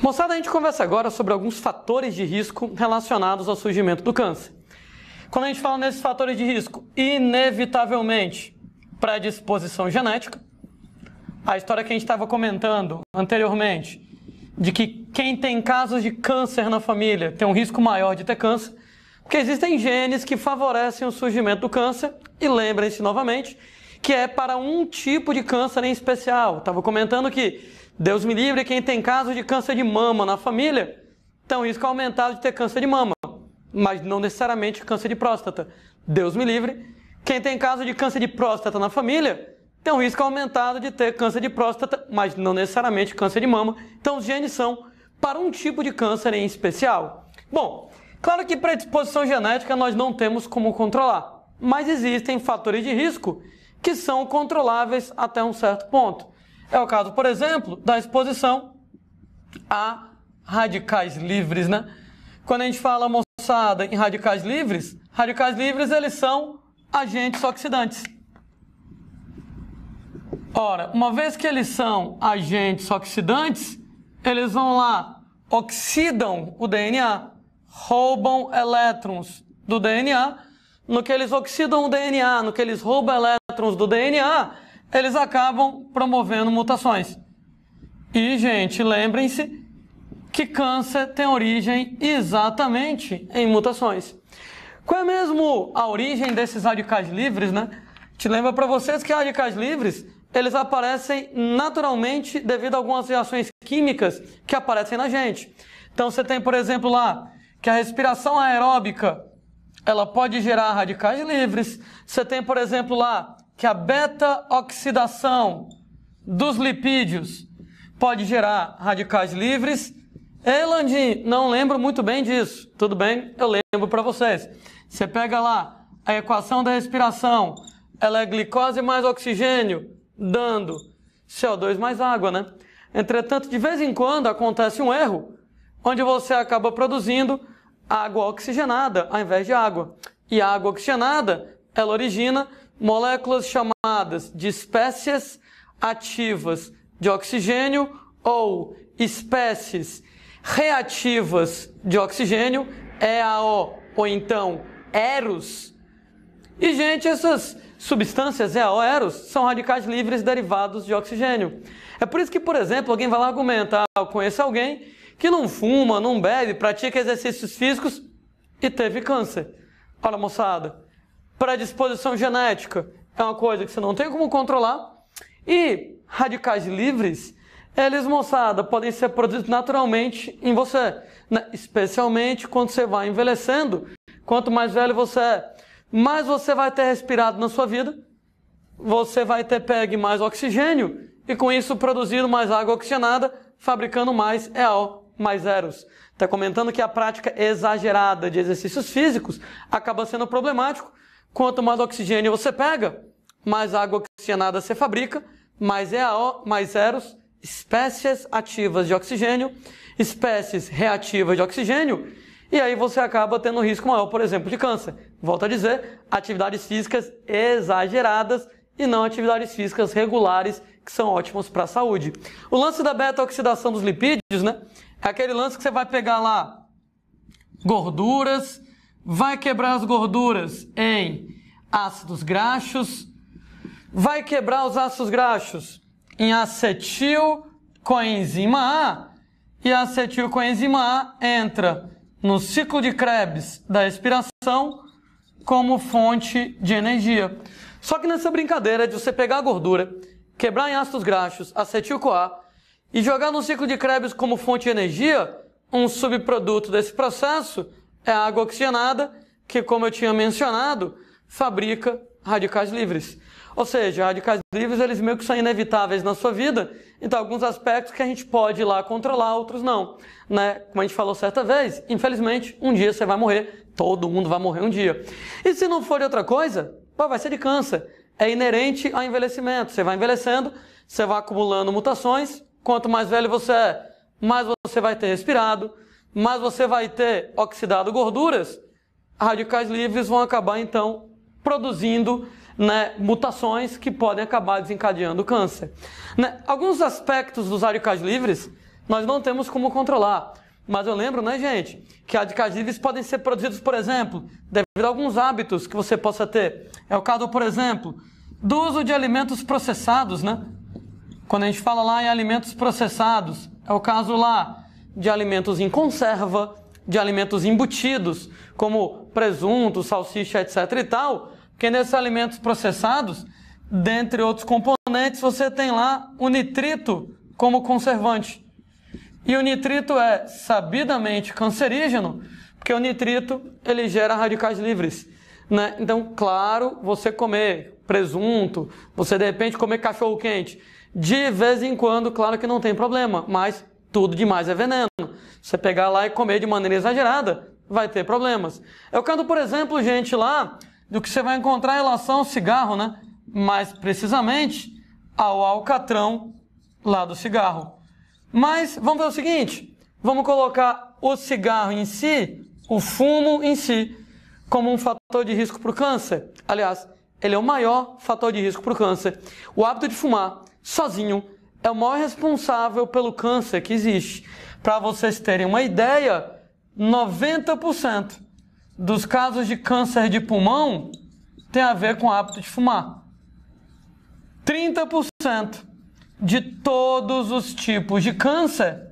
Moçada, a gente conversa agora sobre alguns fatores de risco relacionados ao surgimento do câncer. Quando a gente fala nesses fatores de risco, inevitavelmente, predisposição genética, a história que a gente estava comentando anteriormente, de que quem tem casos de câncer na família tem um risco maior de ter câncer, porque existem genes que favorecem o surgimento do câncer, e lembrem-se novamente que é para um tipo de câncer em especial. Estava comentando que, Deus me livre, quem tem caso de câncer de mama na família tem um risco aumentado de ter câncer de mama, mas não necessariamente câncer de próstata. Deus me livre, quem tem caso de câncer de próstata na família tem um risco aumentado de ter câncer de próstata, mas não necessariamente câncer de mama. Então os genes são para um tipo de câncer em especial. Bom, claro que predisposição genética nós não temos como controlar, mas existem fatores de risco que são controláveis até um certo ponto. É o caso, por exemplo, da exposição a radicais livres, né? Quando a gente fala, moçada, em radicais livres eles são agentes oxidantes. Ora, uma vez que eles são agentes oxidantes, eles vão lá, oxidam o DNA, roubam elétrons do DNA. No que eles oxidam o DNA, no que eles roubam elétrons do DNA, eles acabam promovendo mutações. E, gente, lembrem-se que câncer tem origem exatamente em mutações. Qual é mesmo a origem desses radicais livres, né? Te lembra para vocês que radicais livres, eles aparecem naturalmente devido a algumas reações químicas que aparecem na gente. Então você tem, por exemplo, lá, que a respiração aeróbica, ela pode gerar radicais livres. Você tem, por exemplo, lá, que a beta-oxidação dos lipídios pode gerar radicais livres. Landim, não lembro muito bem disso. Tudo bem? Eu lembro para vocês. Você pega lá a equação da respiração, ela é glicose mais oxigênio, dando CO2 mais água, né? Entretanto, de vez em quando acontece um erro, onde você acaba produzindo água oxigenada ao invés de água. E a água oxigenada, ela origina moléculas chamadas de espécies ativas de oxigênio ou espécies reativas de oxigênio, EAO, ou então EROS. E, gente, essas substâncias EAO, EROS, são radicais livres derivados de oxigênio. É por isso que, por exemplo, alguém vai lá argumentar, eu conheço alguém que não fuma, não bebe, pratica exercícios físicos e teve câncer. Olha, moçada, predisposição genética é uma coisa que você não tem como controlar. E radicais livres, eles, moçada, podem ser produzidos naturalmente em você, né? Especialmente quando você vai envelhecendo. Quanto mais velho você é, mais você vai ter respirado na sua vida, você vai ter pegue mais oxigênio e com isso produzido mais água oxigenada, fabricando mais EAO, mais EROS. Está comentando que a prática exagerada de exercícios físicos acaba sendo problemático. Quanto mais oxigênio você pega, mais água oxigenada você fabrica, mais EAO, mais EROS, espécies ativas de oxigênio, espécies reativas de oxigênio, e aí você acaba tendo um risco maior, por exemplo, de câncer. Volto a dizer, atividades físicas exageradas e não atividades físicas regulares, que são ótimas para a saúde. O lance da beta-oxidação dos lipídios, né? É aquele lance que você vai pegar lá gorduras, vai quebrar as gorduras em ácidos graxos, vai quebrar os ácidos graxos em acetil coenzima A, e a acetil coenzima A entra no ciclo de Krebs da respiração como fonte de energia. Só que nessa brincadeira de você pegar a gordura, quebrar em ácidos graxos, acetil-CoA, e jogar no ciclo de Krebs como fonte de energia, um subproduto desse processo é a água oxigenada, que, como eu tinha mencionado, fabrica radicais livres. Ou seja, radicais livres, eles meio que são inevitáveis na sua vida, então alguns aspectos que a gente pode ir lá controlar, outros não, né? Como a gente falou certa vez, infelizmente, um dia você vai morrer, todo mundo vai morrer um dia. E se não for de outra coisa, vai ser de câncer. É inerente ao envelhecimento. Você vai envelhecendo, você vai acumulando mutações, quanto mais velho você é, mais você vai ter respirado, mais você vai ter oxidado gorduras, radicais livres vão acabar, então, produzindo, né, mutações que podem acabar desencadeando câncer. Né? Alguns aspectos dos radicais livres nós não temos como controlar. Mas eu lembro, né, gente, que radicais livres podem ser produzidos, por exemplo, devido a alguns hábitos que você possa ter. É o caso, por exemplo, do uso de alimentos processados, né? Quando a gente fala lá em alimentos processados, é o caso lá de alimentos em conserva, de alimentos embutidos, como presunto, salsicha, etc. e tal, que nesses alimentos processados, dentre outros componentes, você tem lá o nitrito como conservante. E o nitrito é sabidamente cancerígeno, porque o nitrito ele gera radicais livres, né? Então, claro, você comer presunto, você de repente comer cachorro quente, de vez em quando, claro que não tem problema, mas tudo demais é veneno. Você pegar lá e comer de maneira exagerada, vai ter problemas. Eu canto, por exemplo, gente, lá do que você vai encontrar em relação ao cigarro, né? Mais precisamente ao alcatrão lá do cigarro. Mas vamos ver o seguinte, vamos colocar o cigarro em si, o fumo em si, como um fator de risco para o câncer. Aliás, ele é o maior fator de risco para o câncer. O hábito de fumar sozinho é o maior responsável pelo câncer que existe. Para vocês terem uma ideia, 90% dos casos de câncer de pulmão tem a ver com o hábito de fumar. 30% de todos os tipos de câncer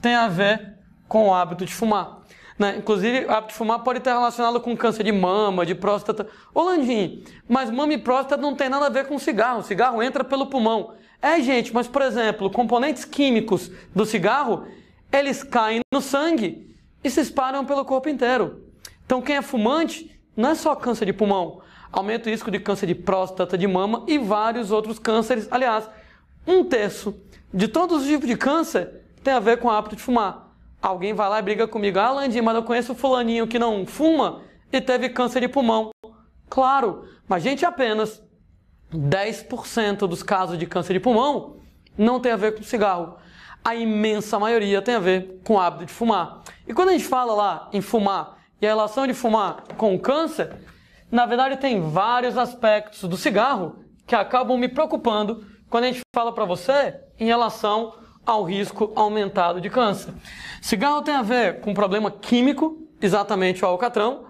tem a ver com o hábito de fumar. Né? Inclusive, o hábito de fumar pode estar relacionado com câncer de mama, de próstata. Ô Landim, mas mama e próstata não tem nada a ver com cigarro. O cigarro entra pelo pulmão. É, gente, mas, por exemplo, componentes químicos do cigarro, eles caem no sangue e se espalham pelo corpo inteiro. Então, quem é fumante não é só câncer de pulmão. Aumenta o risco de câncer de próstata, de mama e vários outros cânceres. Aliás, 1/3 de todos os tipos de câncer tem a ver com o hábito de fumar. Alguém vai lá e briga comigo. Ah, Landim, mas eu conheço fulaninho que não fuma e teve câncer de pulmão. Claro, mas gente, apenas 10% dos casos de câncer de pulmão não tem a ver com cigarro. A imensa maioria tem a ver com o hábito de fumar. E quando a gente fala lá em fumar e a relação de fumar com o câncer, na verdade tem vários aspectos do cigarro que acabam me preocupando quando a gente fala para você em relação ao risco aumentado de câncer. Cigarro tem a ver com um problema químico, exatamente o alcatrão.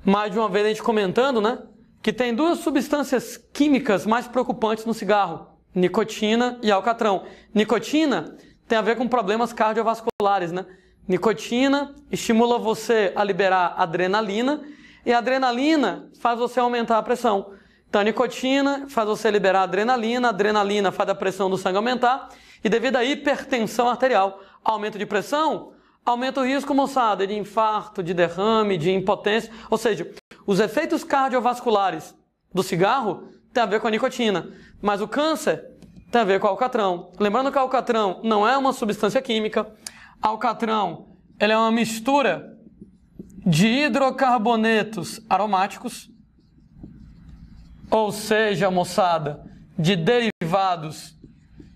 Mais de uma vez a gente comentando, né? Que tem duas substâncias químicas mais preocupantes no cigarro, nicotina e alcatrão. Nicotina tem a ver com problemas cardiovasculares, né? Nicotina estimula você a liberar adrenalina e a adrenalina faz você aumentar a pressão. Então a nicotina faz você liberar adrenalina, a adrenalina faz a pressão do sangue aumentar e devido à hipertensão arterial, aumento de pressão, aumenta o risco, moçada, de infarto, de derrame, de impotência, ou seja, os efeitos cardiovasculares do cigarro têm a ver com a nicotina, mas o câncer tem a ver com o alcatrão. Lembrando que o alcatrão não é uma substância química, alcatrão ele é uma mistura de hidrocarbonetos aromáticos, ou seja, moçada, de derivados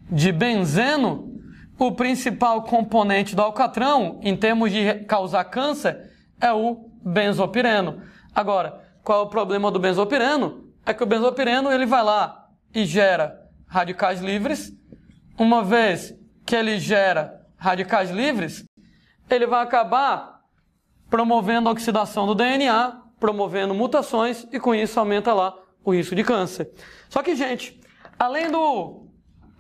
de benzeno. O principal componente do alcatrão, em termos de causar câncer, é o benzopireno. Agora, qual é o problema do benzopireno? É que o benzopireno ele vai lá e gera radicais livres. Uma vez que ele gera radicais livres, ele vai acabar promovendo a oxidação do DNA, promovendo mutações e com isso aumenta lá o risco de câncer. Só que, gente, além do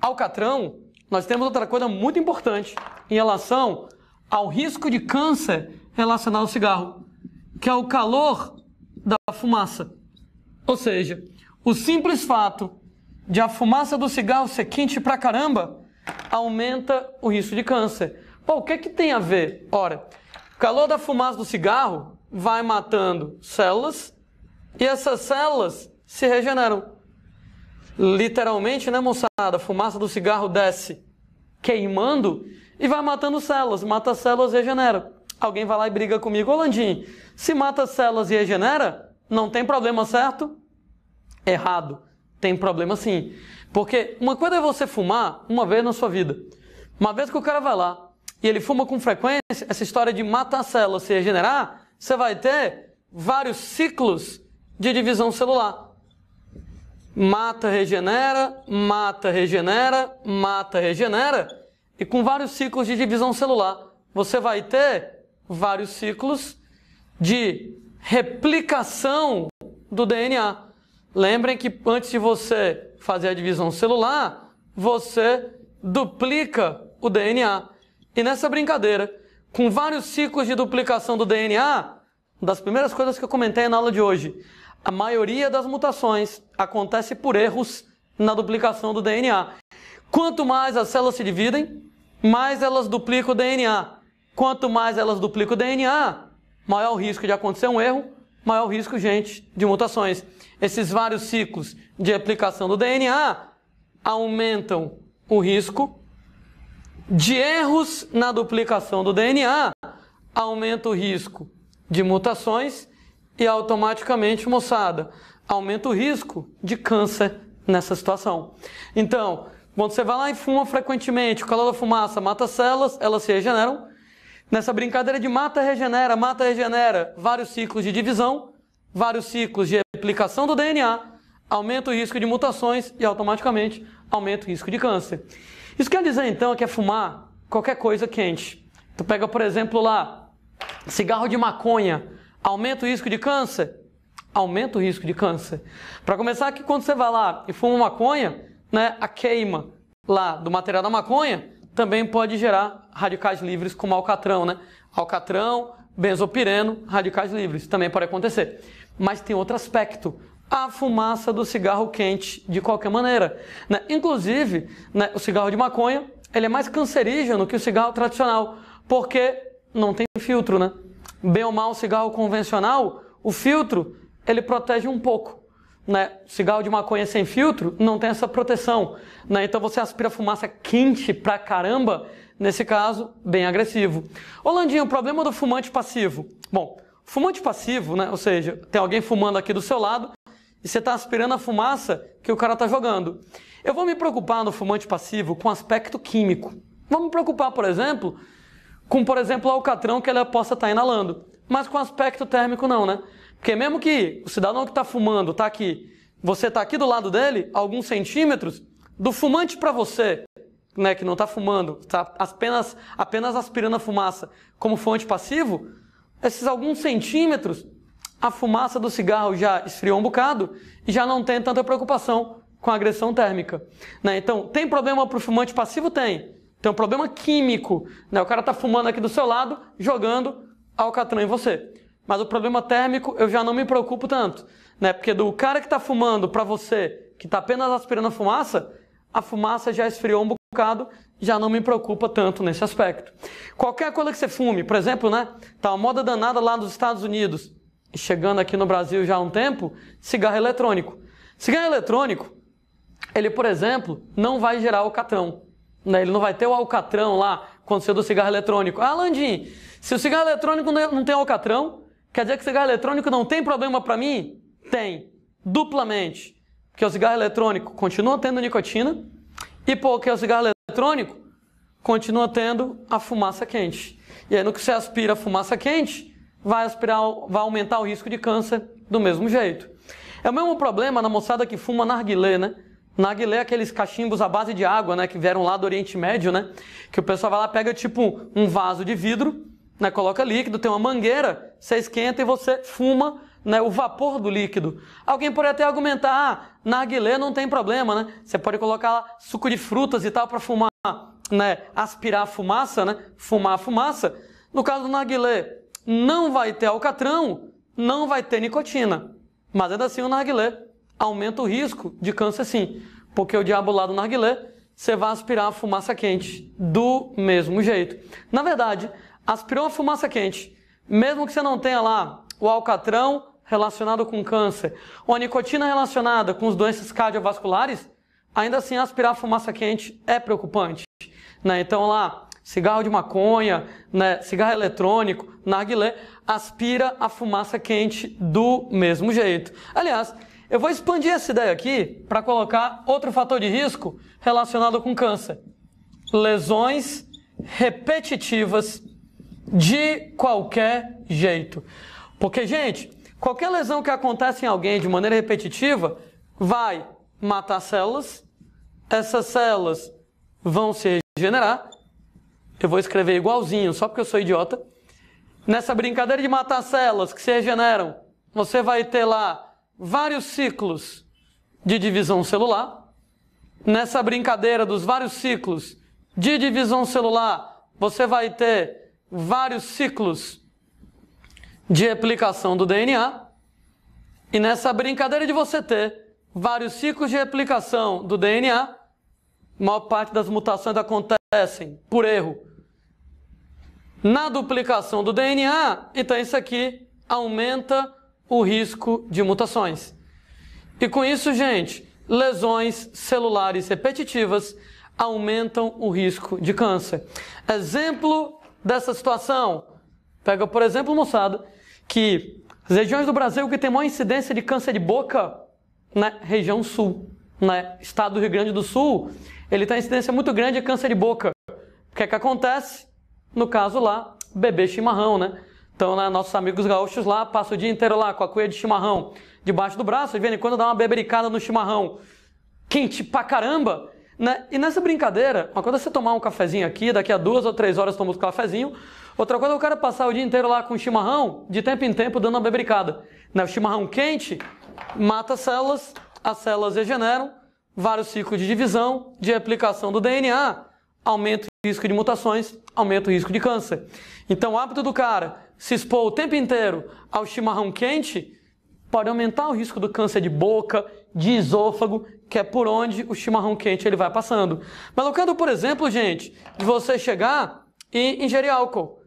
alcatrão, nós temos outra coisa muito importante em relação ao risco de câncer relacionado ao cigarro, que é o calor da fumaça. Ou seja, o simples fato de a fumaça do cigarro ser quente pra caramba aumenta o risco de câncer. Pô, o que tem a ver? Ora, o calor da fumaça do cigarro vai matando células e essas células se regeneram. Literalmente, né, moçada? A fumaça do cigarro desce queimando e vai matando células. Mata células e regenera. Alguém vai lá e briga comigo. Ô, Landim, se mata células e regenera, não tem problema, certo? Errado. Tem problema sim. Porque uma coisa é você fumar uma vez na sua vida. Uma vez que o cara vai lá e ele fuma com frequência, essa história de matar células e regenerar, você vai ter vários ciclos de divisão celular. Mata, regenera, mata, regenera, mata, regenera. e com vários ciclos de divisão celular. Você vai ter vários ciclos de replicação do DNA. Lembrem que antes de você fazer a divisão celular, você duplica o DNA. E nessa brincadeira, com vários ciclos de duplicação do DNA, uma das primeiras coisas que eu comentei na aula de hoje, a maioria das mutações acontece por erros na duplicação do DNA. Quanto mais as células se dividem, mais elas duplicam o DNA. Quanto mais elas duplicam o DNA, maior o risco de acontecer um erro, maior o risco, gente, de mutações. Esses vários ciclos de replicação do DNA aumentam o risco de erros na duplicação do DNA, aumenta o risco de mutações e automaticamente, moçada, aumenta o risco de câncer nessa situação. Então, quando você vai lá e fuma frequentemente, o calor da fumaça mata células, elas se regeneram. Nessa brincadeira de mata-regenera, vários ciclos de divisão, vários ciclos de replicação do DNA, aumenta o risco de mutações e automaticamente aumenta o risco de câncer. Isso quer dizer então que é fumar qualquer coisa quente. Tu pega, por exemplo, lá, cigarro de maconha, aumenta o risco de câncer? Aumenta o risco de câncer. Para começar, que quando você vai lá e fuma maconha, né, a queima lá do material da maconha também pode gerar radicais livres como alcatrão, né? Alcatrão, benzopireno, radicais livres, também pode acontecer. Mas tem outro aspecto, a fumaça do cigarro quente de qualquer maneira, né? Inclusive, né, o cigarro de maconha, ele é mais cancerígeno que o cigarro tradicional, porque não tem filtro, né? Bem ou mal, o cigarro convencional, o filtro, ele protege um pouco, né? Cigarro de maconha sem filtro não tem essa proteção, né? Então você aspira fumaça quente pra caramba, nesse caso, bem agressivo. Ô Landinho, o problema do fumante passivo. Bom, fumante passivo, né? Ou seja, tem alguém fumando aqui do seu lado e você está aspirando a fumaça que o cara está jogando. Eu vou me preocupar no fumante passivo com aspecto químico. Vou me preocupar, por exemplo, com, o alcatrão que ele possa estar inalando. Mas com aspecto térmico não, né? Porque mesmo que o cidadão que está fumando está aqui, você está aqui do lado dele, alguns centímetros, do fumante para você, né, que não está fumando, está apenas aspirando a fumaça como fumante passivo, esses alguns centímetros, a fumaça do cigarro já esfriou um bocado e já não tem tanta preocupação com a agressão térmica, né? Então, tem problema para o fumante passivo? Tem. Tem um problema químico, né? O cara está fumando aqui do seu lado, jogando alcatrão em você. Mas o problema térmico eu já não me preocupo tanto, né? Porque do cara que está fumando para você, que está apenas aspirando a fumaça já esfriou um bocado, já não me preocupa tanto nesse aspecto. Qualquer coisa que você fume, por exemplo, né? Tá uma moda danada lá nos Estados Unidos, e chegando aqui no Brasil já há um tempo, cigarro eletrônico. Cigarro eletrônico, ele, por exemplo, não vai gerar alcatrão, né? Ele não vai ter o alcatrão lá quando você do cigarro eletrônico. Ah, Landim, se o cigarro eletrônico não tem alcatrão, quer dizer que o cigarro eletrônico não tem problema para mim? Tem, duplamente. Porque o cigarro eletrônico continua tendo nicotina e porque o cigarro eletrônico continua tendo a fumaça quente. E aí no que você aspira a fumaça quente, vai aumentar o risco de câncer do mesmo jeito. É o mesmo problema na moçada que fuma narguilé, né? Narguilé é aqueles cachimbos à base de água, né? Que vieram lá do Oriente Médio, né? Que o pessoal vai lá, pega tipo um vaso de vidro, né? Coloca líquido, tem uma mangueira, você esquenta e você fuma, né, o vapor do líquido. Alguém pode até argumentar, narguilé não tem problema, né? Você pode colocar lá suco de frutas e tal para fumar, né? Aspirar a fumaça, né? Fumar a fumaça. No caso do narguilé, não vai ter alcatrão, não vai ter nicotina. Mas ainda assim o narguilé aumenta o risco de câncer sim. Porque o diabo lá do narguilé, você vai aspirar a fumaça quente do mesmo jeito. Na verdade, aspirou a fumaça quente, mesmo que você não tenha lá o alcatrão relacionado com câncer, ou a nicotina relacionada com as doenças cardiovasculares, ainda assim aspirar a fumaça quente é preocupante, né? Então lá, cigarro de maconha, né, cigarro eletrônico, narguilé, aspira a fumaça quente do mesmo jeito. Aliás, eu vou expandir essa ideia aqui para colocar outro fator de risco relacionado com câncer. Lesões repetitivas de qualquer jeito. Porque, gente, qualquer lesão que acontece em alguém de maneira repetitiva vai matar células, essas células vão se regenerar eu vou escrever igualzinho, só porque eu sou idiota. Nessa brincadeira de matar células que se regeneram, você vai ter lá vários ciclos de divisão celular. Nessa brincadeira dos vários ciclos de divisão celular, você vai ter vários ciclos de replicação do DNA. E nessa brincadeira de você ter vários ciclos de replicação do DNA, a maior parte das mutações acontecem por erro na duplicação do DNA, então isso aqui aumenta o risco de mutações. E com isso, gente, lesões celulares repetitivas aumentam o risco de câncer. Exemplo dessa situação, pega por exemplo, moçada, que as regiões do Brasil que tem maior incidência de câncer de boca, na região sul, estado do Rio Grande do Sul, ele tem incidência muito grande de câncer de boca. O que é que acontece? No caso lá, beber chimarrão, né? Então, nossos amigos gaúchos lá passam o dia inteiro lá com a cuia de chimarrão debaixo do braço, e de vez em quando dá uma bebericada no chimarrão quente pra caramba, né? E nessa brincadeira, uma coisa é você tomar um cafezinho aqui, daqui a 2 ou 3 horas toma um cafezinho, outra coisa é o cara passar o dia inteiro lá com chimarrão, de tempo em tempo dando uma bebericada. Né? O chimarrão quente mata células, as células regeneram, vários ciclos de divisão, de replicação do DNA, aumenta o risco de mutações, aumenta o risco de câncer. Então o hábito do cara se expor o tempo inteiro ao chimarrão quente pode aumentar o risco do câncer de boca, de esôfago, que é por onde o chimarrão quente ele vai passando. Mas eu quero, por exemplo, gente, de você chegar e ingerir álcool.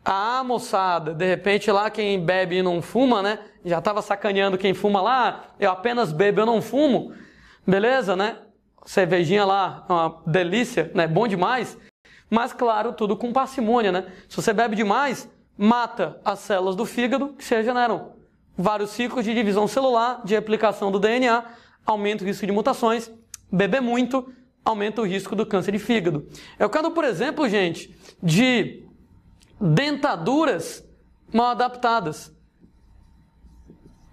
Ah, moçada, de repente lá quem bebe e não fuma, né? Já estava sacaneando quem fuma lá, eu apenas bebo, eu não fumo. Beleza, né? Cervejinha lá, uma delícia, né? Bom demais. Mas, claro, tudo com parcimônia, né? Se você bebe demais, mata as células do fígado que se regeneram. Vários ciclos de divisão celular, de replicação do DNA, aumenta o risco de mutações. Beber muito, aumenta o risco do câncer de fígado. Eu quero, por exemplo, gente, de dentaduras mal adaptadas.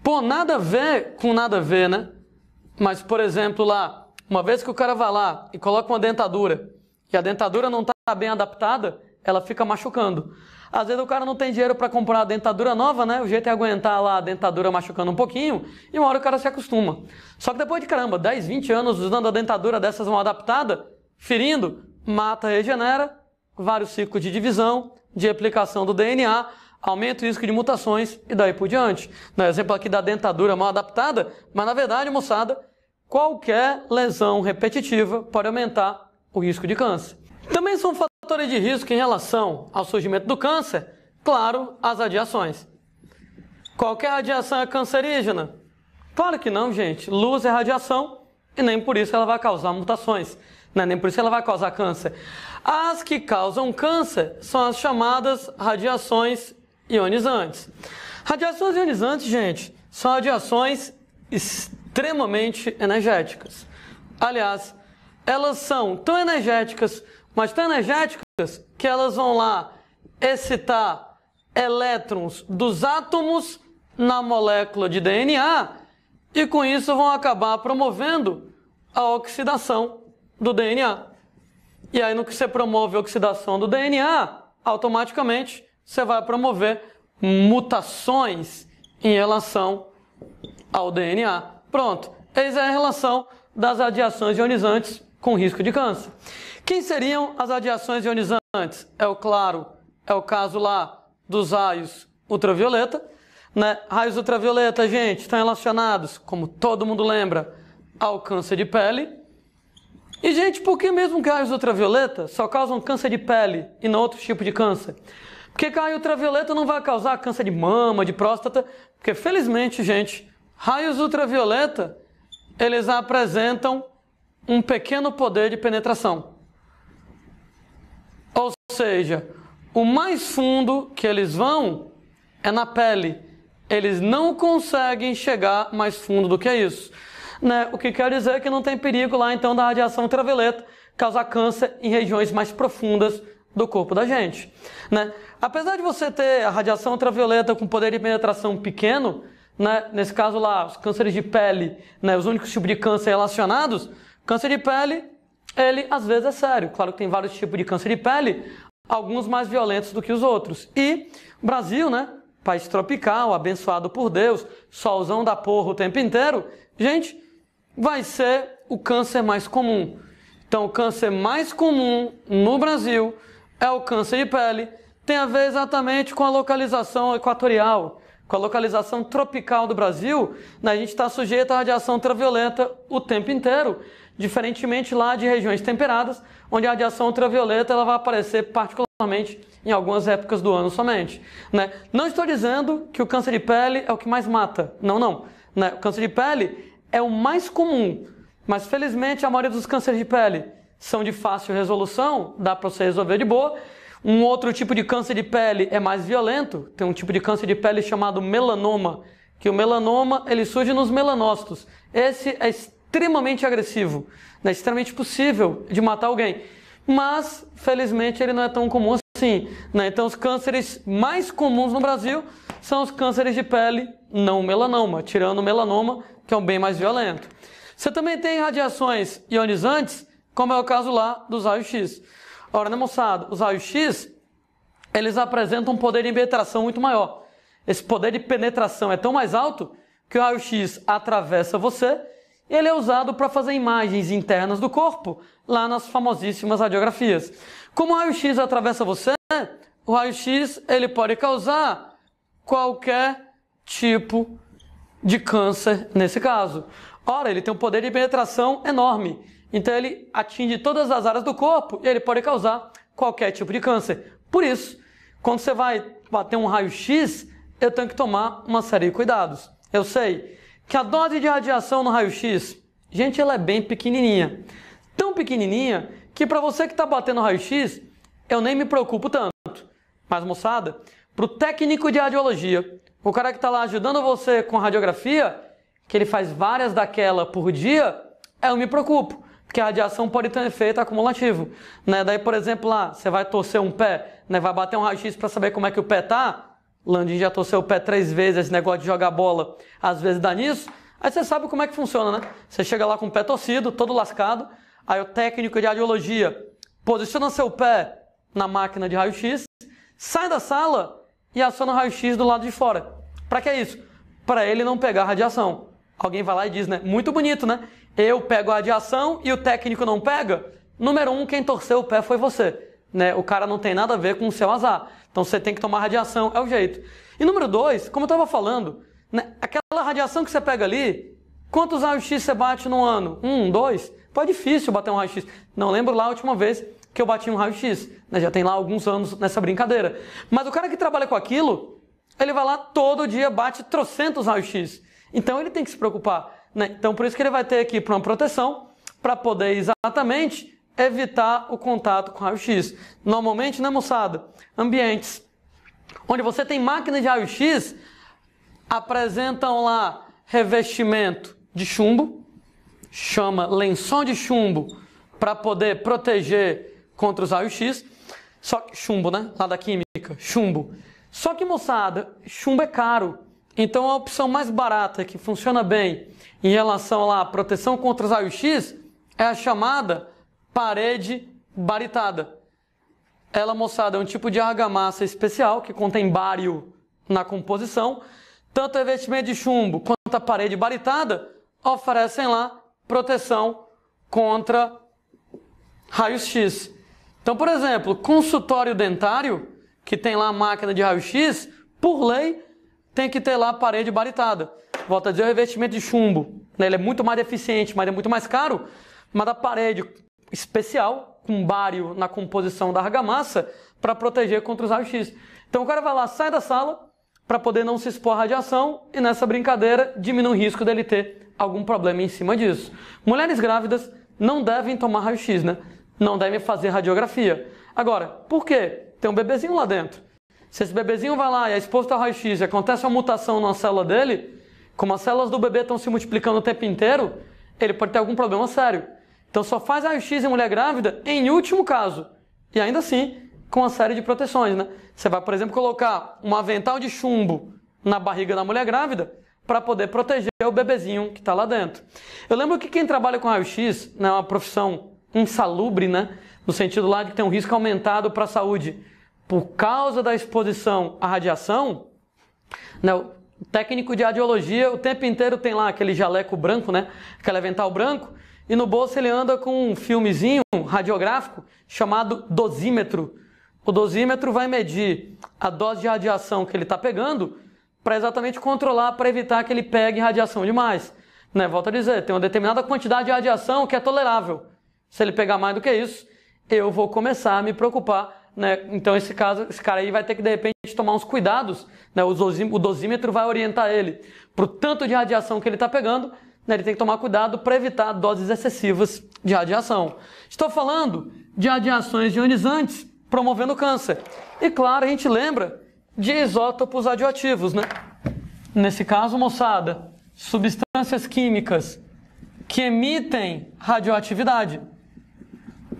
Pô, nada a ver com nada a ver, né? Mas, por exemplo, lá, uma vez que o cara vai lá e coloca uma dentadura, e a dentadura não está bem adaptada, ela fica machucando. Às vezes o cara não tem dinheiro para comprar uma dentadura nova, né? O jeito é aguentar lá a dentadura machucando um pouquinho, e uma hora o cara se acostuma. Só que depois de, caramba, 10, 20 anos usando a dentadura dessas mal adaptada, ferindo, mata, regenera, vários ciclos de divisão, de replicação do DNA, aumenta o risco de mutações e daí por diante. No exemplo aqui da dentadura mal adaptada, mas na verdade, moçada, qualquer lesão repetitiva pode aumentar o risco de câncer. Também são fatores de risco em relação ao surgimento do câncer, claro, as radiações. Qualquer radiação é cancerígena? Claro que não, gente. Luz é radiação e nem por isso ela vai causar mutações, né? Nem por isso ela vai causar câncer. As que causam câncer são as chamadas radiações ionizantes. Radiações ionizantes, gente, são radiações extremamente energéticas. Aliás, elas são tão energéticas, mas tão energéticas que elas vão lá excitar elétrons dos átomos na molécula de DNA e com isso vão acabar promovendo a oxidação do DNA. E aí no que você promove a oxidação do DNA, automaticamente você vai promover mutações em relação ao DNA. Pronto, essa é a relação das radiações ionizantes com risco de câncer. Quem seriam as radiações ionizantes? Claro, é o caso lá dos raios ultravioleta, né? Raios ultravioleta, gente, estão relacionados, como todo mundo lembra, ao câncer de pele. E, gente, por que mesmo que raios ultravioleta só causam câncer de pele e não outro tipo de câncer? Porque raio ultravioleta não vai causar câncer de mama, de próstata, porque, felizmente, gente, raios ultravioleta, eles apresentam um pequeno poder de penetração. Ou seja, o mais fundo que eles vão é na pele. Eles não conseguem chegar mais fundo do que isso. Né? O que quer dizer que não tem perigo lá, então, da radiação ultravioleta causar câncer em regiões mais profundas do corpo da gente. Né? Apesar de você ter a radiação ultravioleta com poder de penetração pequeno, né? Nesse caso lá, os cânceres de pele, né? Os únicos tipos de câncer relacionados, câncer de pele ele às vezes é sério. Claro que tem vários tipos de câncer de pele, alguns mais violentos do que os outros. E o Brasil, né, país tropical, abençoado por Deus, solzão da porra o tempo inteiro, gente, vai ser o câncer mais comum. Então, o câncer mais comum no Brasil é o câncer de pele. Tem a ver exatamente com a localização equatorial, com a localização tropical do Brasil. A gente está sujeito à radiação ultravioleta o tempo inteiro, diferentemente lá de regiões temperadas, onde a radiação ultravioleta ela vai aparecer particularmente em algumas épocas do ano somente. Né? Não estou dizendo que o câncer de pele é o que mais mata. Não. Né? O câncer de pele é o mais comum, mas felizmente a maioria dos cânceres de pele são de fácil resolução, dá para você resolver de boa. Um outro tipo de câncer de pele é mais violento, tem um tipo de câncer de pele chamado melanoma, que o melanoma ele surge nos melanócitos. Esse é extremamente agressivo, né? Extremamente possível de matar alguém, mas felizmente ele não é tão comum assim. Né? Então os cânceres mais comuns no Brasil são os cânceres de pele não melanoma, tirando o melanoma, que é um bem mais violento. Você também tem radiações ionizantes, como é o caso lá dos raios-x. Ora, né, moçada, os raios-x, eles apresentam um poder de penetração muito maior. Esse poder de penetração é tão mais alto que o raio-x atravessa você e ele é usado para fazer imagens internas do corpo, lá nas famosíssimas radiografias. Como o raio-x atravessa você, o raio-x ele pode causar qualquer tipo de câncer nesse caso. Ora, ele tem um poder de penetração enorme. Então ele atinge todas as áreas do corpo e ele pode causar qualquer tipo de câncer. Por isso, quando você vai bater um raio-x, eu tenho que tomar uma série de cuidados. Eu sei que a dose de radiação no raio-x, gente, ela é bem pequenininha. Tão pequenininha que para você que está batendo raio-x, eu nem me preocupo tanto. Mas, moçada, para o técnico de radiologia, o cara que está lá ajudando você com radiografia, que ele faz várias daquela por dia, eu me preocupo. Porque a radiação pode ter um efeito acumulativo. Né? Daí, por exemplo, lá, você vai torcer um pé, né? Vai bater um raio-x para saber como é que o pé tá. Landim já torceu o pé 3 vezes, esse negócio de jogar bola, às vezes dá nisso. Aí você sabe como é que funciona, né? Você chega lá com o pé torcido, todo lascado, aí o técnico de radiologia posiciona seu pé na máquina de raio-x, sai da sala e aciona o raio-x do lado de fora. Para que isso? Para ele não pegar radiação. Alguém vai lá e diz, né? Muito bonito, né? Eu pego a radiação e o técnico não pega. Número 1, quem torceu o pé foi você. Né? O cara não tem nada a ver com o seu azar. Então você tem que tomar radiação, é o jeito. E número 2, como eu estava falando, né? Aquela radiação que você pega ali, quantos raios-x você bate no ano? 1, 2? Pô, é difícil bater um raio-x. Não lembro lá a última vez que eu bati um raio-x. Né? Já tem lá alguns anos nessa brincadeira. Mas o cara que trabalha com aquilo, ele vai lá todo dia, bate trocentos raios-x. Então ele tem que se preocupar. Né? Então por isso que ele vai ter que ir para uma proteção para poder exatamente evitar o contato com raio-x. Normalmente, né, moçada? Ambientes onde você tem máquinas de raio-x apresentam lá revestimento de chumbo, chama lençol de chumbo para poder proteger contra os raios-x. Só que chumbo, né? Lá da química, chumbo. Só que, moçada, chumbo é caro. Então a opção mais barata que funciona bem em relação lá à proteção contra os raios-x é a chamada parede baritada. Ela, moçada, é um tipo de argamassa especial que contém bário na composição. Tanto o revestimento de chumbo quanto a parede baritada oferecem lá proteção contra raios-x. Então, por exemplo, consultório dentário, que tem lá a máquina de raio-x, por lei, tem que ter lá a parede baritada. Volto a dizer, o revestimento de chumbo, né? Ele é muito mais eficiente, mas é muito mais caro, mas a parede especial, com bário na composição da argamassa, para proteger contra os raios-x. Então o cara vai lá, sai da sala, para poder não se expor à radiação, e nessa brincadeira diminui o risco dele ter algum problema em cima disso. Mulheres grávidas não devem tomar raio-x, né? Não devem fazer radiografia. Agora, por quê? Tem um bebezinho lá dentro. Se esse bebezinho vai lá e é exposto ao raio-x e acontece uma mutação na célula dele, como as células do bebê estão se multiplicando o tempo inteiro, ele pode ter algum problema sério. Então só faz raio-x em mulher grávida em último caso. E ainda assim, com uma série de proteções, né? Você vai, por exemplo, colocar um avental de chumbo na barriga da mulher grávida para poder proteger o bebezinho que está lá dentro. Eu lembro que quem trabalha com raio-x, né, é uma profissão insalubre, né? No sentido lá de que tem um risco aumentado para a saúde por causa da exposição à radiação, né? O técnico de radiologia o tempo inteiro tem lá aquele jaleco branco, né? Aquele avental branco, e no bolso ele anda com um filmezinho radiográfico chamado dosímetro. O dosímetro vai medir a dose de radiação que ele está pegando para exatamente controlar, para evitar que ele pegue radiação demais. Né? Volto a dizer, tem uma determinada quantidade de radiação que é tolerável. Se ele pegar mais do que isso, eu vou começar a me preocupar. Né? Então esse cara aí vai ter que de repente tomar uns cuidados. Né? O dosímetro vai orientar ele para o tanto de radiação que ele está pegando. Né? Ele tem que tomar cuidado para evitar doses excessivas de radiação. Estou falando de radiações ionizantes promovendo câncer. E claro, a gente lembra de isótopos radioativos, né? Nesse caso, moçada, substâncias químicas que emitem radioatividade.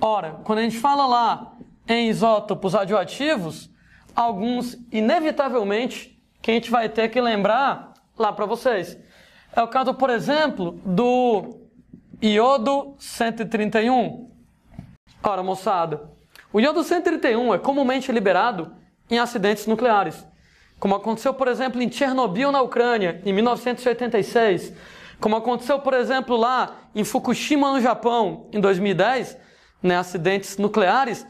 Ora, quando a gente fala lá em isótopos radioativos, alguns, inevitavelmente, que a gente vai ter que lembrar lá para vocês. É o caso, por exemplo, do iodo 131. Ora, moçada, o iodo 131 é comumente liberado em acidentes nucleares, como aconteceu, por exemplo, em Chernobyl, na Ucrânia, em 1986, como aconteceu, por exemplo, lá em Fukushima, no Japão, em 2010, né, acidentes nucleares,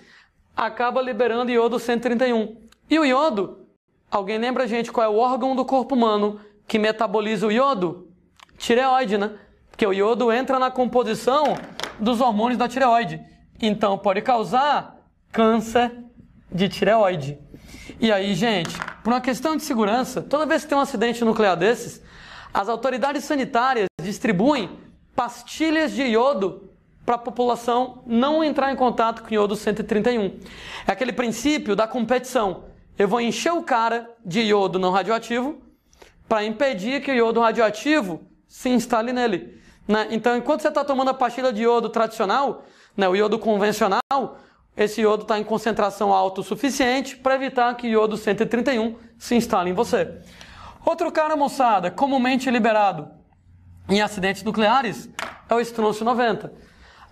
acaba liberando iodo 131. E o iodo, alguém lembra, gente, qual é o órgão do corpo humano que metaboliza o iodo? Tireoide, né? Porque o iodo entra na composição dos hormônios da tireoide. Então, pode causar câncer de tireoide. E aí, gente, por uma questão de segurança, toda vez que tem um acidente nuclear desses, as autoridades sanitárias distribuem pastilhas de iodo para a população não entrar em contato com iodo 131. É aquele princípio da competição. Eu vou encher o cara de iodo não radioativo para impedir que o iodo radioativo se instale nele. Né? Então, enquanto você está tomando a pastilha de iodo tradicional, né, o iodo convencional, esse iodo está em concentração alta o suficiente para evitar que o iodo 131 se instale em você. Outro cara, moçada, comumente liberado em acidentes nucleares é o estrôncio 90.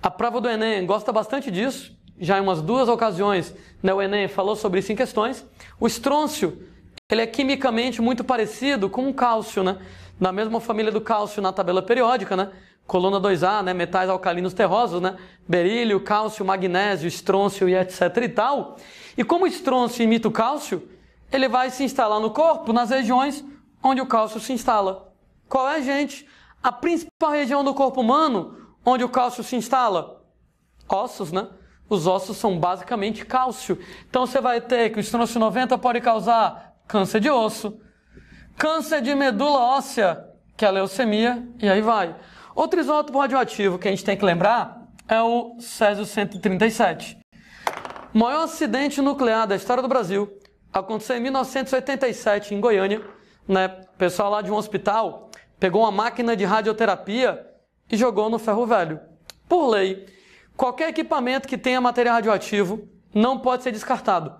A prova do Enem gosta bastante disso. Já em umas 2 ocasiões, né, o Enem falou sobre isso em questões. O estrôncio, ele é quimicamente muito parecido com o cálcio, né? Na mesma família do cálcio na tabela periódica, né? Coluna 2A, né? Metais alcalinos terrosos, né? Berílio, cálcio, magnésio, estrôncio e etc e tal. E como o estrôncio imita o cálcio, ele vai se instalar no corpo nas regiões onde o cálcio se instala. Qual é, gente? A principal região do corpo humano onde o cálcio se instala? Ossos, né? Os ossos são basicamente cálcio. Então você vai ter que o estrôncio 90 pode causar câncer de osso, câncer de medula óssea, que é a leucemia, e aí vai. Outro isótopo radioativo que a gente tem que lembrar é o césio-137. O maior acidente nuclear da história do Brasil aconteceu em 1987, em Goiânia. Né? O pessoal lá de um hospital pegou uma máquina de radioterapia e jogou no ferro velho. Por lei, qualquer equipamento que tenha material radioativo não pode ser descartado.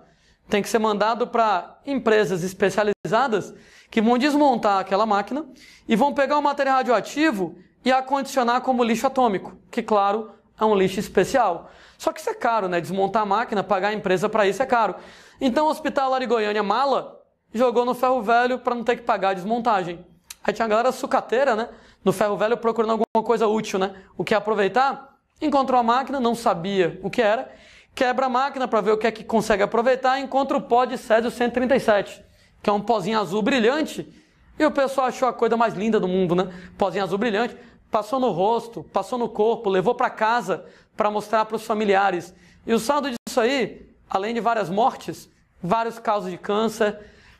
Tem que ser mandado para empresas especializadas que vão desmontar aquela máquina e vão pegar o material radioativo e acondicionar como lixo atômico, que, claro, é um lixo especial. Só que isso é caro, né? Desmontar a máquina, pagar a empresa para isso é caro. Então o hospital lá de Goiânia, mala, jogou no ferro velho para não ter que pagar a desmontagem. Aí tinha a galera sucateira, né? No ferro velho procurando alguma coisa útil, né? O que aproveitar, encontrou a máquina, não sabia o que era, quebra a máquina para ver o que é que consegue aproveitar e encontra o pó de césio-137, que é um pozinho azul brilhante. E o pessoal achou a coisa mais linda do mundo, né? Pozinho azul brilhante. Passou no rosto, passou no corpo, levou para casa para mostrar para os familiares. E o saldo disso aí, além de várias mortes, vários casos de câncer,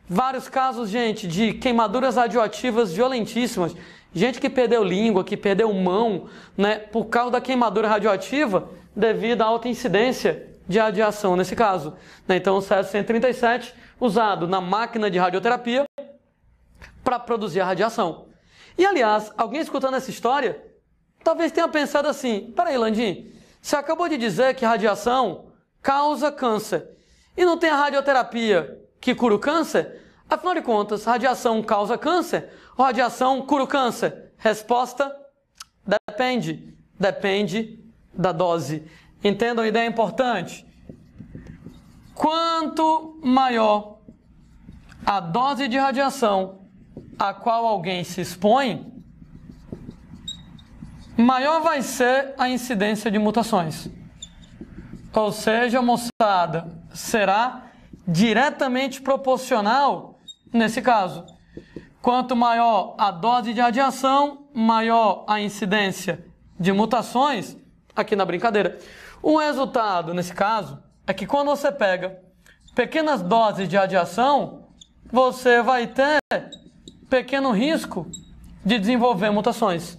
vários casos, gente, de queimaduras radioativas violentíssimas. Gente que perdeu língua, que perdeu mão, né? Por causa da queimadura radioativa devido à alta incidência de radiação nesse caso. Né? Então o césio-137 usado na máquina de radioterapia para produzir a radiação. E, aliás, alguém escutando essa história, talvez tenha pensado assim, peraí, Landim, você acabou de dizer que radiação causa câncer e não tem a radioterapia que cura o câncer? Afinal de contas, radiação causa câncer ou radiação cura o câncer? Resposta, depende. Depende da dose. Entendam a ideia importante? Quanto maior a dose de radiação a qual alguém se expõe, maior vai ser a incidência de mutações. Ou seja, moçada, será diretamente proporcional nesse caso. Quanto maior a dose de radiação, maior a incidência de mutações, aqui na brincadeira. O resultado, nesse caso, é que quando você pega pequenas doses de radiação, você vai ter pequeno risco de desenvolver mutações.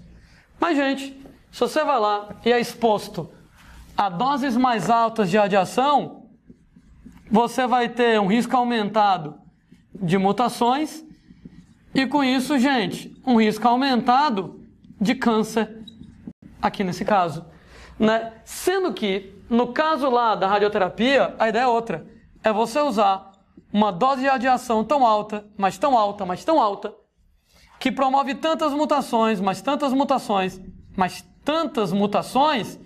Mas, gente, se você vai lá e é exposto a doses mais altas de radiação, você vai ter um risco aumentado de mutações e, com isso, gente, um risco aumentado de câncer, aqui nesse caso, né? Sendo que, no caso lá da radioterapia, a ideia é outra. É você usar uma dose de radiação tão alta, mas tão alta, mas tão alta, que promove tantas mutações, mas tantas mutações, mas tantas mutações,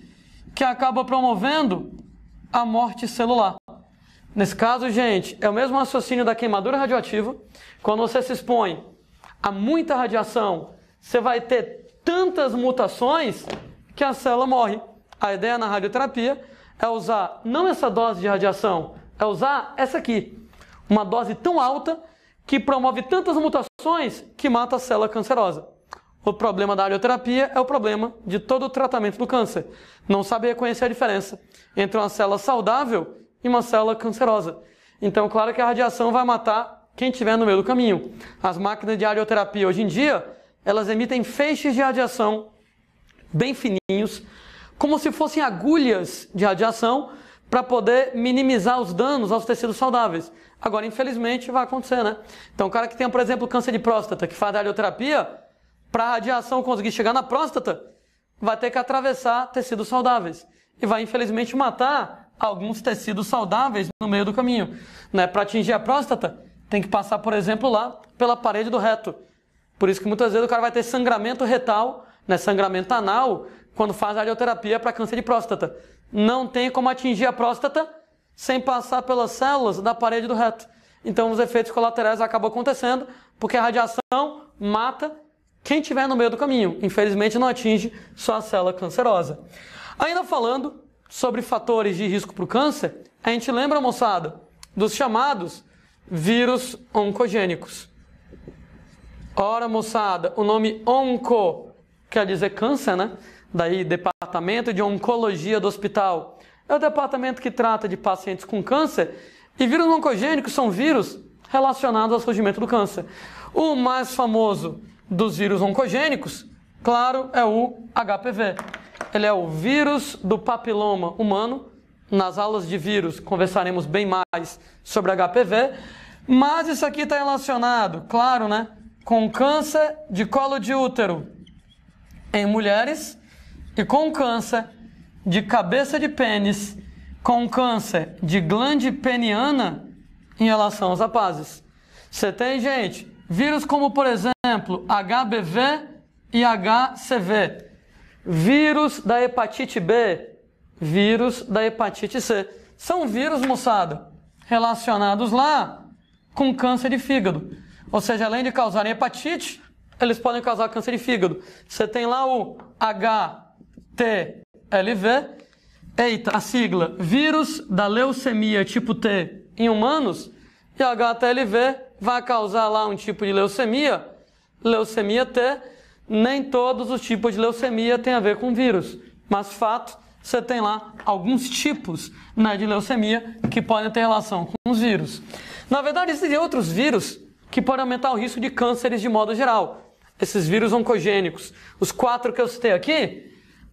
que acaba promovendo a morte celular. Nesse caso, gente, é o mesmo raciocínio da queimadura radioativa. Quando você se expõe a muita radiação, você vai ter tantas mutações que a célula morre. A ideia na radioterapia é usar não essa dose de radiação, é usar essa aqui. Uma dose tão alta que promove tantas mutações que mata a célula cancerosa. O problema da radioterapia é o problema de todo o tratamento do câncer. Não sabe reconhecer a diferença entre uma célula saudável e uma célula cancerosa. Então, claro que a radiação vai matar quem estiver no meio do caminho. As máquinas de radioterapia hoje em dia, elas emitem feixes de radiação bem fininhos, como se fossem agulhas de radiação para poder minimizar os danos aos tecidos saudáveis. Agora, infelizmente, vai acontecer, né? Então, o cara que tem, por exemplo, câncer de próstata, que faz radioterapia, para a radiação conseguir chegar na próstata, vai ter que atravessar tecidos saudáveis. E vai, infelizmente, matar alguns tecidos saudáveis no meio do caminho, né? Para atingir a próstata, tem que passar, por exemplo, lá pela parede do reto. Por isso que muitas vezes o cara vai ter sangramento retal, né? Sangramento anal, quando faz radioterapia para câncer de próstata. Não tem como atingir a próstata sem passar pelas células da parede do reto. Então os efeitos colaterais acabam acontecendo porque a radiação mata quem estiver no meio do caminho. Infelizmente não atinge só a célula cancerosa. Ainda falando sobre fatores de risco para o câncer, a gente lembra, moçada, dos chamados vírus oncogênicos. Ora, moçada, o nome onco quer dizer câncer, né? Daí, Departamento de Oncologia do Hospital. É o departamento que trata de pacientes com câncer. E vírus oncogênicos são vírus relacionados ao surgimento do câncer. O mais famoso dos vírus oncogênicos, claro, é o HPV. Ele é o vírus do papiloma humano. Nas aulas de vírus conversaremos bem mais sobre HPV. Mas isso aqui está relacionado, claro, né, com câncer de colo de útero em mulheres e com câncer de cabeça de pênis, com câncer de glande peniana em relação aos rapazes. Você tem, gente, vírus como, por exemplo, HBV e HCV, vírus da hepatite B, vírus da hepatite C. São vírus, moçada, relacionados lá com câncer de fígado. Ou seja, além de causarem hepatite, eles podem causar câncer de fígado. Você tem lá o HTLV, a sigla vírus da leucemia tipo T em humanos, e HTLV vai causar lá um tipo de leucemia, leucemia T. Nem todos os tipos de leucemia têm a ver com vírus, mas fato, você tem lá alguns tipos, né, de leucemia que podem ter relação com os vírus. Na verdade, existem outros vírus que podem aumentar o risco de cânceres de modo geral. Esses vírus oncogênicos, os 4 que eu citei aqui,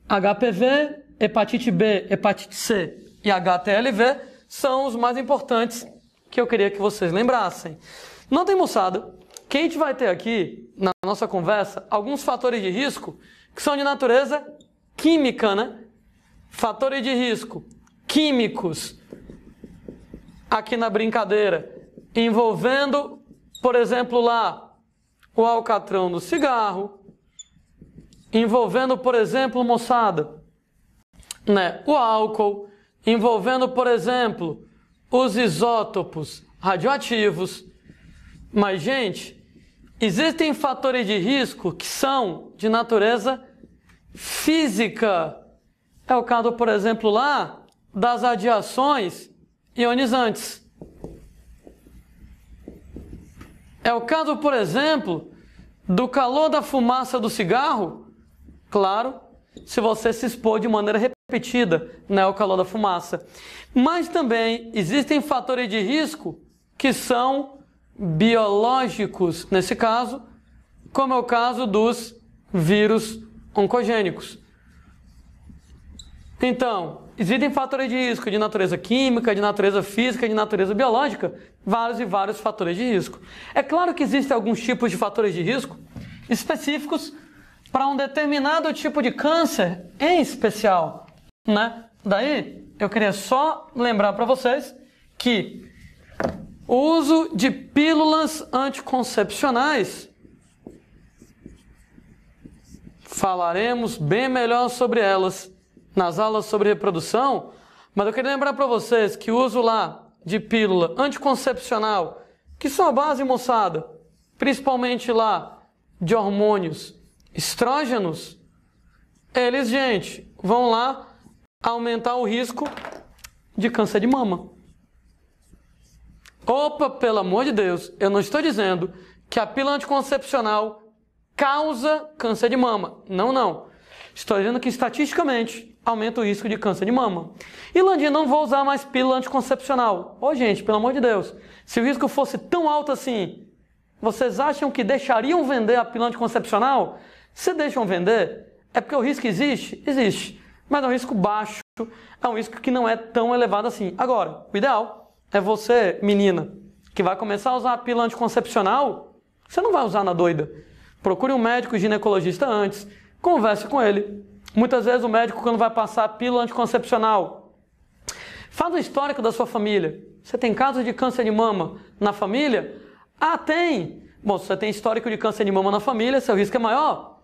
HPV, hepatite B, hepatite C e HTLV, são os mais importantes que eu queria que vocês lembrassem. Notem, moçada, que a gente vai ter aqui, na nossa conversa, alguns fatores de risco que são de natureza química, né? Fatores de risco químicos, aqui na brincadeira, envolvendo, por exemplo, lá, o alcatrão do cigarro, envolvendo, por exemplo, moçada, né, o álcool, envolvendo, por exemplo, os isótopos radioativos. Mas, gente, existem fatores de risco que são de natureza física. É o caso, por exemplo, lá das radiações ionizantes. É o caso, por exemplo, do calor da fumaça do cigarro. Claro, se você se expor de maneira repetida, né, ao calor da fumaça. Mas também existem fatores de risco que são biológicos, nesse caso, como é o caso dos vírus oncogênicos. Então, existem fatores de risco de natureza química, de natureza física, de natureza biológica, vários e vários fatores de risco. É claro que existem alguns tipos de fatores de risco específicos para um determinado tipo de câncer em especial, né? Daí, eu queria só lembrar para vocês que o uso de pílulas anticoncepcionais, falaremos bem melhor sobre elas nas aulas sobre reprodução, mas eu queria lembrar para vocês que o uso lá de pílula anticoncepcional, que são a base, moçada, principalmente lá de hormônios estrógenos, eles, gente, vão lá aumentar o risco de câncer de mama. Opa, pelo amor de Deus, eu não estou dizendo que a pílula anticoncepcional causa câncer de mama. Não, não. Estou dizendo que estatisticamente aumenta o risco de câncer de mama. E Landim, não vou usar mais pílula anticoncepcional. Ô, gente, pelo amor de Deus, se o risco fosse tão alto assim, vocês acham que deixariam vender a pílula anticoncepcional? Se deixam vender, é porque o risco existe? Existe. Mas é um risco baixo, é um risco que não é tão elevado assim. Agora, o ideal é você, menina, que vai começar a usar a pílula anticoncepcional, você não vai usar na doida. Procure um médico ginecologista antes, converse com ele. Muitas vezes o médico, quando vai passar a pílula anticoncepcional, faz o histórico da sua família. Você tem casos de câncer de mama na família? Ah, tem! Bom, se você tem histórico de câncer de mama na família, seu risco é maior.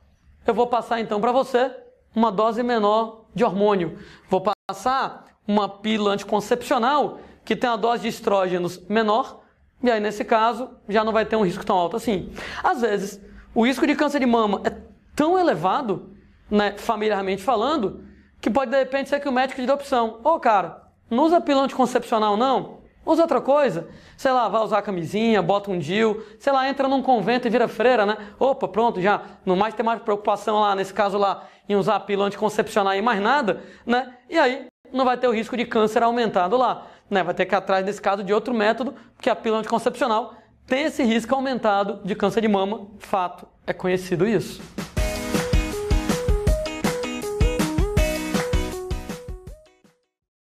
Eu vou passar então para você uma dose menor de hormônio. Vou passar uma pílula anticoncepcional que tem a dose de estrógenos menor, e aí nesse caso já não vai ter um risco tão alto assim. Às vezes, o risco de câncer de mama é tão elevado, né, familiarmente falando, que pode de repente ser que o médico te dê opção. Ô, cara, não usa pílula anticoncepcional não, usa outra coisa. Sei lá, vai usar camisinha, bota um DIU, sei lá, entra num convento e vira freira, né? Opa, pronto, já não mais tem mais preocupação lá, nesse caso lá, em usar a pílula anticoncepcional e mais nada, né? E aí não vai ter o risco de câncer aumentado lá, né? Vai ter que ir atrás, nesse caso, de outro método, porque a pílula anticoncepcional tem esse risco aumentado de câncer de mama. Fato, é conhecido isso.